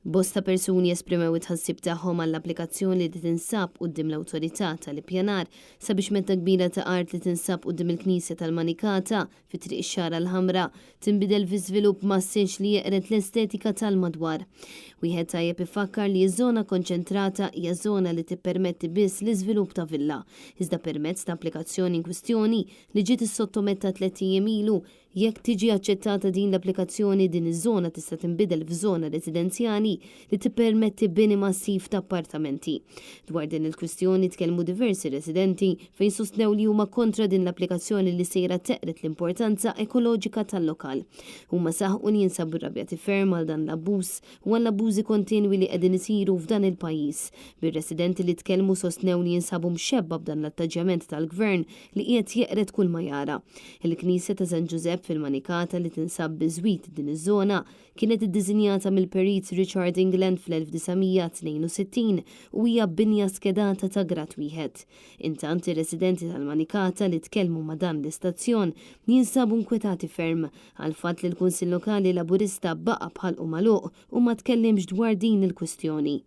Bosta persuni esprimew it-ħassib tagħhom għall-applikazzjoni li tinsab quddiem l-awtorità tal-ippjanar sabiex meta kbira ta' art li tinsab quddiem il-Knisja tal-Manikata fi triq ix-Xara l-Ħamra tinbidel fi żvilupp massiex li jeqret l-estetika tal-madwar. Wieħed tajjeb ifakkar li ż-żona konċentrata hija żona li tippermetti biss l-iżvilupp ta' villa, iżda permezz ta' applikazzjoni in kwistjoni li ġiet issottometta 3 ijiem ilu. Jekk tiġi aċċettata din l-applikazzjoni din iż-żona tista' tinbidel f'żona residenzjali li tippermetti bini massiv ta' appartamenti. Dwar din il-kwistjoni tkellmu diversi residenti fejn sostnew li huma kontra din l-applikazzjoni li sejra teqret l-importanza ekoloġika tal-lokal. Huma saħqu li jinsabu rrabjati ferm għal dan l-abbuż u għall abbużi kontinwi li qegħdin isiru f'dan il-pajjiż. Bir-residenti li tkellmu sostnew li jinsabu mxebba b'dan l-attaġġament tal-gvern li qiegħed jeqret kull ma jara. Il-Knisja ta' San Giuseppe fil-Manikata li tinsab biżwit din iż-żona kienet iddiżinjata mill-Perit Richard England fl-1962 u hija binja skedata ta' grat wieħed. Intant ir-residenti tal-Manikata li tkellmu ma' dan l-istazzjon jinsabu nkwetati ferm għal fatt li l-Kunsill Lokali Laburista baqa' bħalqu magħluq u ma tkellimx dwar din il-kwistjoni.